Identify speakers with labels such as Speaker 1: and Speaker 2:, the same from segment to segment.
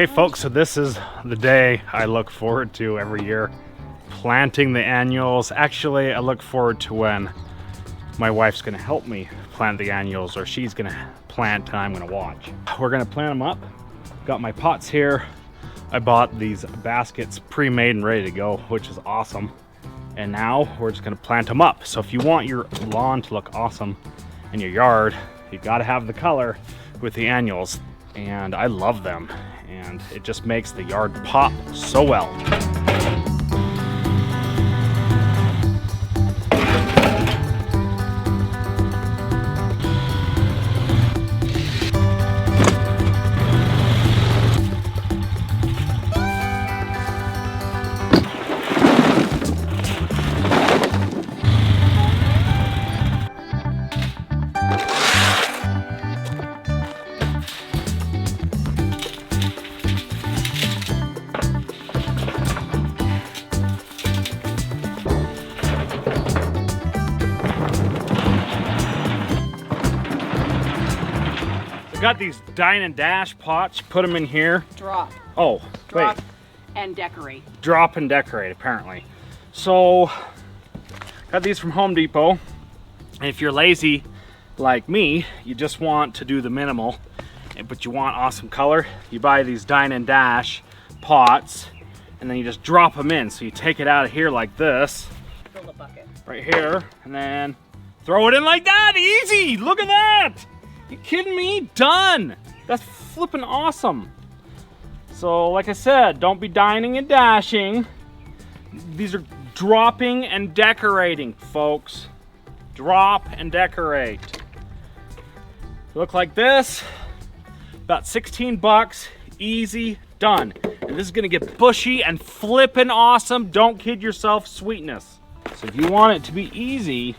Speaker 1: Okay folks, so this is the day I look forward to every year. Planting the annuals. Actually, I look forward to when my wife's gonna help me plant the annuals, or she's gonna plant and I'm gonna watch. We're gonna plant them up. Got my pots here. I bought these baskets pre-made and ready to go, which is awesome. And now we're just gonna plant them up. So if you want your lawn to look awesome in your yard, you gotta have the color with the annuals. And I love them. And it just makes the yard pop so well. Got these dine and dash pots, put them in here.
Speaker 2: Drop.
Speaker 1: Oh,
Speaker 2: Drop
Speaker 1: wait.
Speaker 2: and decorate.
Speaker 1: Drop and decorate, apparently. So, got these from Home Depot. And if you're lazy like me, you just want to do the minimal, but you want awesome color, you buy these dine and dash pots, and then you just drop them in. So you take it out of here like this.
Speaker 2: Fill the bucket.
Speaker 1: Right here, and then throw it in like that, easy, look at that. You kidding me? Done! That's flipping awesome. So like I said, don't be dining and dashing. These are dropping and decorating, folks. Drop and decorate. Look like this. About 16 bucks, easy, done. And this is gonna get bushy and flipping awesome. Don't kid yourself, sweetness. So if you want it to be easy,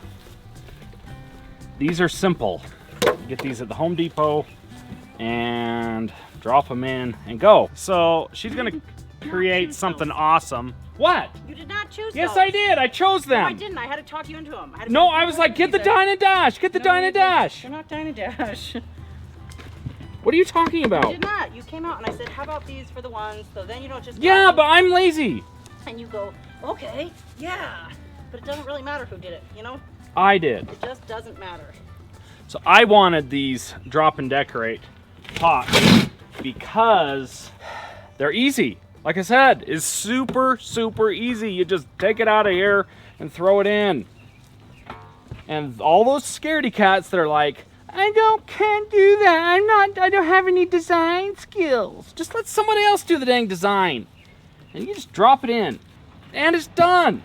Speaker 1: these are simple. Get these at the Home Depot and drop them in and go. So she's gonna create something awesome. What?
Speaker 2: You did not choose
Speaker 1: Yes,
Speaker 2: those.
Speaker 1: I did. I chose them.
Speaker 2: No, I didn't. I had to talk you into them.
Speaker 1: No, I was like, get the dine and dash. Get the dine and dash.
Speaker 2: They're not dine and dash.
Speaker 1: What are you talking
Speaker 2: You
Speaker 1: about?
Speaker 2: did not. You came out and I said, how about these for the ones? So then you don't just.
Speaker 1: Yeah, but I'm lazy.
Speaker 2: And you go, okay, yeah. But it doesn't really matter who did it, you know?
Speaker 1: I did.
Speaker 2: It just doesn't matter.
Speaker 1: So I wanted these drop and decorate pots because they're easy. Like I said, it's super, super easy. You just take it out of here and throw it in. And all those scaredy cats that are like, can't do that. I don't have any design skills. Just let somebody else do the dang design. And you just drop it in. And it's done.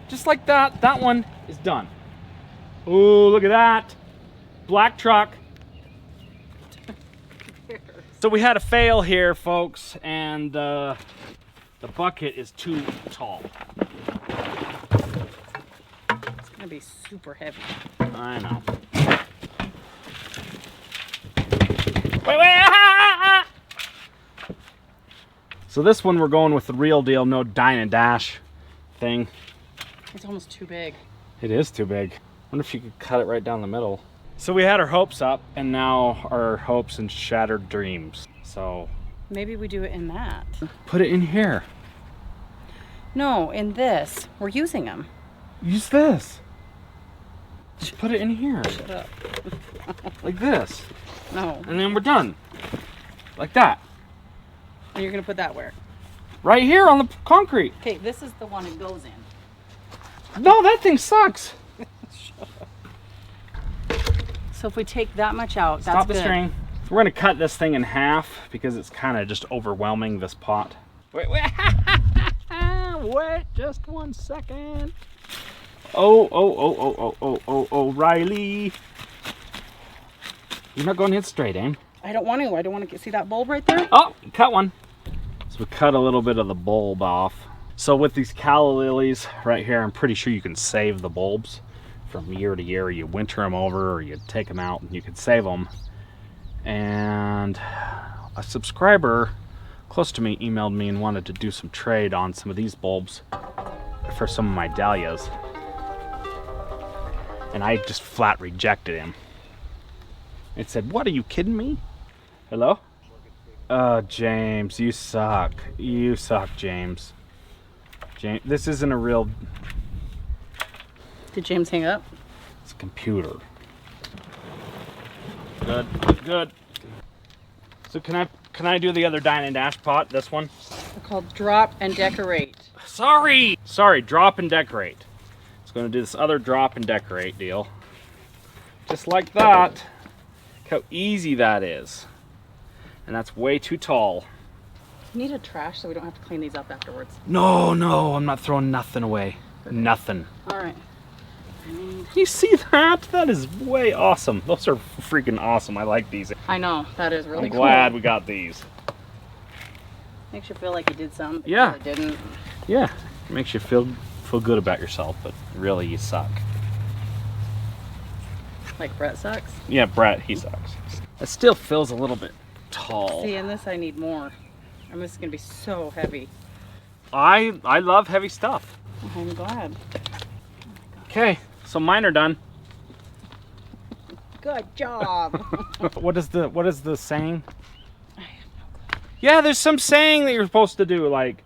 Speaker 1: Just like that, that one is done. Ooh, look at that. Black truck. So we had a fail here, folks, and the bucket is too tall.
Speaker 2: It's gonna be super heavy.
Speaker 1: I know. Wait. So this one we're going with the real deal, no dine and dash thing.
Speaker 2: It's almost too big.
Speaker 1: It is too big. I wonder if you could cut it right down the middle. So we had our hopes up, and now our hopes and shattered dreams. So
Speaker 2: Maybe we do it in that.
Speaker 1: put it in here.
Speaker 2: No, in this. We're using them.
Speaker 1: Use this. Just put it in here.
Speaker 2: Shut up.
Speaker 1: Like this.
Speaker 2: No.
Speaker 1: And then we're done. Like that.
Speaker 2: And you're gonna put that where?
Speaker 1: Right here on the concrete.
Speaker 2: Okay, this is the one it goes in.
Speaker 1: No, that thing sucks.
Speaker 2: So if we take that much out, that's
Speaker 1: Stop the
Speaker 2: good.
Speaker 1: string. We're gonna cut this thing in half because it's kind of just overwhelming, this pot. Wait. Wait just 1 second. Oh, Riley. You're not going to hit straight, eh?
Speaker 2: I don't want to. I don't want to see that bulb right there.
Speaker 1: Oh, cut one. So we cut a little bit of the bulb off. So with these calla lilies right here, I'm pretty sure you can save the bulbs from year to year. You winter them over or you take them out and you can save them. And a subscriber close to me emailed me and wanted to do some trade on some of these bulbs for some of my dahlias. And I just flat rejected him. It said, "What, are you kidding me?" Hello? James, you suck. You suck, James. James, this isn't a real...
Speaker 2: Did James hang up?
Speaker 1: It's a computer. Good, good. So can I do the other dine and dash pot, this one?
Speaker 2: They're called drop and decorate.
Speaker 1: Sorry, drop and decorate. It's gonna do this other drop and decorate deal. Just like that. Look how easy that is. And that's way too tall.
Speaker 2: You need a trash so we don't have to clean these up afterwards.
Speaker 1: No, I'm not throwing nothing away. Perfect. Nothing.
Speaker 2: All right.
Speaker 1: You see that? That is way awesome. Those are freaking awesome. I like these.
Speaker 2: I know, that is really cool.
Speaker 1: I'm glad we got these.
Speaker 2: Makes you feel like you did something, but
Speaker 1: yeah.
Speaker 2: you really didn't.
Speaker 1: Yeah, it makes you feel good about yourself, but really you suck.
Speaker 2: Like Brett sucks?
Speaker 1: Yeah, Brett, he sucks. It still feels a little bit tall.
Speaker 2: See, in this I need more. And this is gonna be so heavy.
Speaker 1: I love heavy stuff.
Speaker 2: I'm glad.
Speaker 1: Okay, so mine are done.
Speaker 2: Good job.
Speaker 1: What is the saying? Yeah, there's some saying that you're supposed to do, like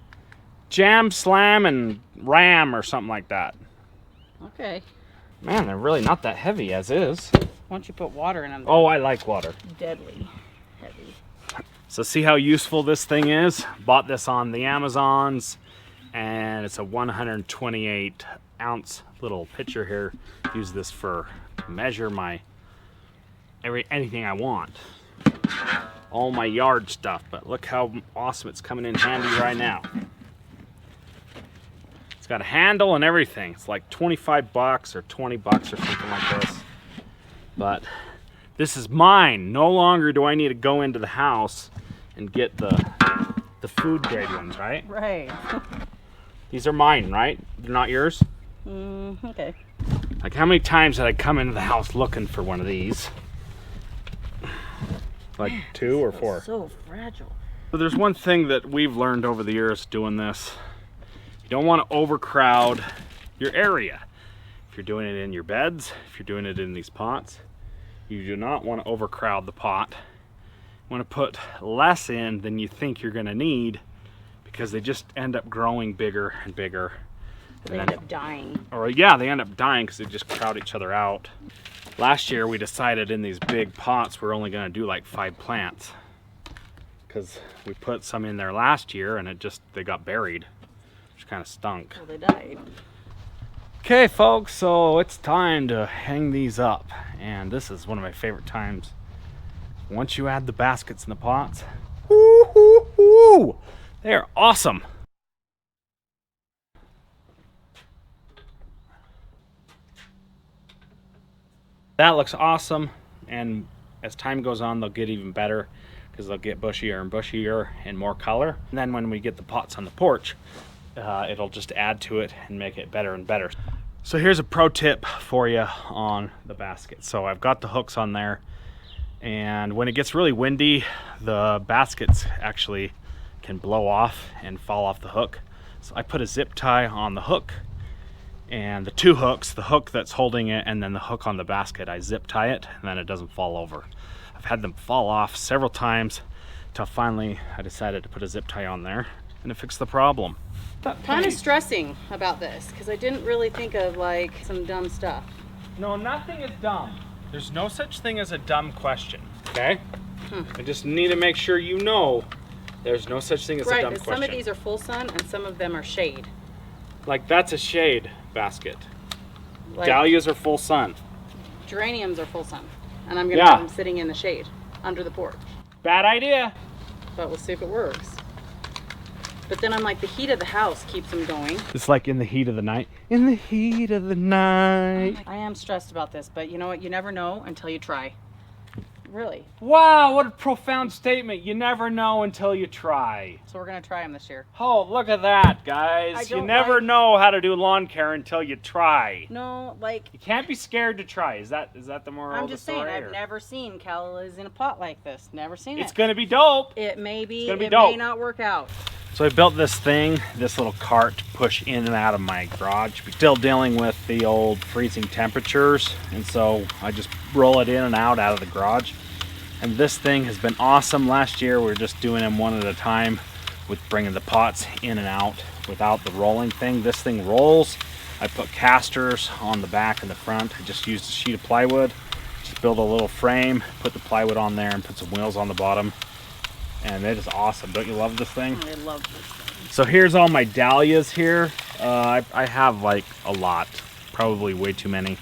Speaker 1: jam, slam, and ram or something like that.
Speaker 2: Okay.
Speaker 1: Man, they're really not that heavy as is.
Speaker 2: Once you put water in them.
Speaker 1: Oh, I like water.
Speaker 2: Deadly heavy.
Speaker 1: So see how useful this thing is? Bought this on the Amazons, and it's a 128 ounce little pitcher here. Use this for to measure my anything I want. All my yard stuff, but look how awesome it's coming in handy right now. It's got a handle and everything. It's like 25 bucks or 20 bucks or something like this. But this is mine. No longer do I need to go into the house and get the food grade ones, right?
Speaker 2: Right.
Speaker 1: These are mine, right? They're not yours?
Speaker 2: Okay.
Speaker 1: Like how many times did I come into the house looking for one of these? Like 2 or 4?
Speaker 2: So fragile.
Speaker 1: So there's one thing that we've learned over the years doing this. You don't want to overcrowd your area. If you're doing it in your beds, if you're doing it in these pots, you do not want to overcrowd the pot. You want to put less in than you think you're going to need, because they just end up growing bigger and bigger.
Speaker 2: They end up dying.
Speaker 1: Or yeah, they end up dying because they just crowd each other out. Last year we decided in these big pots we're only going to do like 5 plants, because we put some in there last year and they got buried, which kind of stunk.
Speaker 2: Well, they died.
Speaker 1: Okay folks, so it's time to hang these up, and this is one of my favorite times. Once you add the baskets in the pots, woo, they are awesome. That looks awesome, and as time goes on they'll get even better, because they'll get bushier and bushier and more color. And then when we get the pots on the porch, it'll just add to it and make it better and better. So here's a pro tip for you on the basket. So I've got the hooks on there, and when it gets really windy, the baskets actually can blow off and fall off the hook. So I put a zip tie on the hook, and the 2 hooks, the hook that's holding it and then the hook on the basket, I zip tie it, and then it doesn't fall over. I've had them fall off several times till finally I decided to put a zip tie on there, and it fixed the problem.
Speaker 2: Kind of stressing about this, because I didn't really think of like some dumb stuff.
Speaker 1: No, nothing is dumb. There's no such thing as a dumb question, okay? I just need to make sure you know there's no such thing as a dumb question.
Speaker 2: Some of these are full sun and some of them are shade.
Speaker 1: Like that's a shade basket.
Speaker 2: Like,
Speaker 1: dahlias are full sun.
Speaker 2: Geraniums are full sun. And I'm gonna have them sitting in the shade under the porch.
Speaker 1: Bad idea.
Speaker 2: But we'll see if it works. But then I'm like, the heat of the house keeps them going.
Speaker 1: It's like in the heat of the night. In the heat of the night.
Speaker 2: I am stressed about this, but you know what? You never know until you try. Really.
Speaker 1: Wow, what a profound statement. You never know until you try.
Speaker 2: So we're gonna try them this year.
Speaker 1: Oh, look at that, guys. You never know how to do lawn care until you try.
Speaker 2: No, like...
Speaker 1: You can't be scared to try. Is that the moral of the story?
Speaker 2: I'm just saying, I've never seen callallis in a pot like this. Never seen it.
Speaker 1: It's gonna be dope.
Speaker 2: It may be,
Speaker 1: it
Speaker 2: may not work out.
Speaker 1: So I built this thing, this little cart to push in and out of my garage. Still dealing with the old freezing temperatures, and so I just roll it in and out of the garage. And this thing has been awesome. Last year we were just doing them one at a time with bringing the pots in and out without the rolling thing. This thing rolls. I put casters on the back and the front. I just used a sheet of plywood, just build a little frame, put the plywood on there and put some wheels on the bottom. And it is awesome. Don't you love this thing?
Speaker 2: I love this thing.
Speaker 1: So here's all my dahlias here. I have like a lot, probably way too many.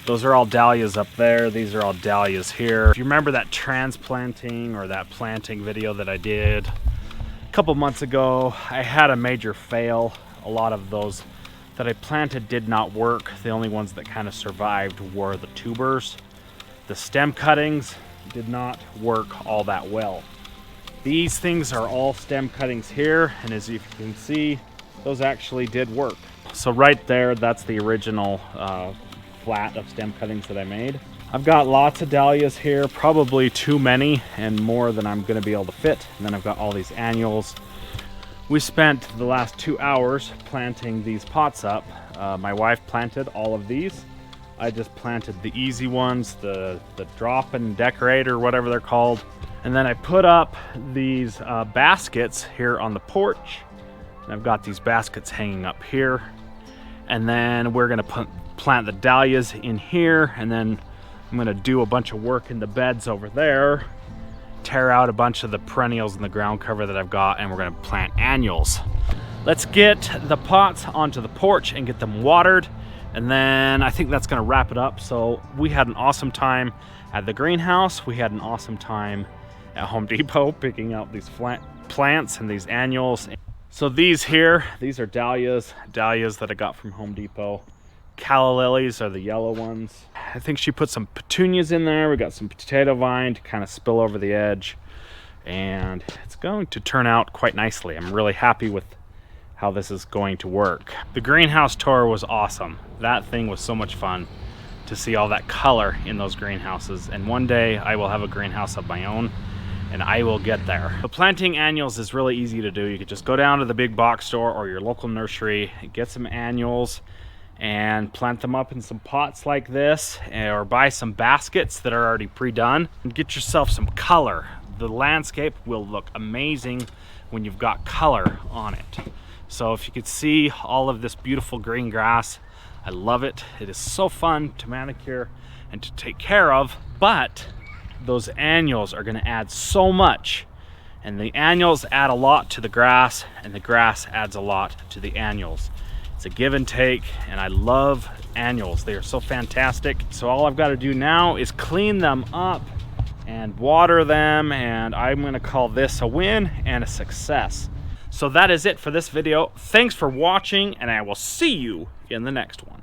Speaker 1: Those are all dahlias up there. These are all dahlias here. If you remember that transplanting or that planting video that I did a couple months ago, I had a major fail. A lot of those that I planted did not work. The only ones that kind of survived were the tubers. The stem cuttings did not work all that well. These things are all stem cuttings here, and as you can see, those actually did work. So right there, that's the original flat of stem cuttings that I made. I've got lots of dahlias here, probably too many and more than I'm going to be able to fit. And then I've got all these annuals. We spent the last 2 hours planting these pots up. My wife planted all of these. I just planted the easy ones, the drop and decorate or whatever they're called. And then I put up these baskets here on the porch. And I've got these baskets hanging up here. And then we're gonna plant the dahlias in here, and then I'm gonna do a bunch of work in the beds over there, tear out a bunch of the perennials in the ground cover that I've got, and we're gonna plant annuals. Let's get the pots onto the porch and get them watered, and then I think that's gonna wrap it up. So we had an awesome time at the greenhouse. We had an awesome time at Home Depot picking out these plants and these annuals. So these here, these are dahlias that I got from Home Depot. Calla lilies are the yellow ones. I think she put some petunias in there. We got some potato vine to kind of spill over the edge. And it's going to turn out quite nicely. I'm really happy with how this is going to work. The greenhouse tour was awesome. That thing was so much fun to see all that color in those greenhouses. And one day I will have a greenhouse of my own, and I will get there. But planting annuals is really easy to do. You could just go down to the big box store or your local nursery, get some annuals, and plant them up in some pots like this, or buy some baskets that are already pre-done, and get yourself some color. The landscape will look amazing when you've got color on it. So if you could see all of this beautiful green grass, I love it. It is so fun to manicure and to take care of, but those annuals are going to add so much, and the annuals add a lot to the grass, and the grass adds a lot to the annuals. It's a give and take, and I love annuals. They are so fantastic. So all I've got to do now is clean them up and water them, and I'm going to call this a win and a success. So that is it for this video. Thanks for watching, and I will see you in the next one.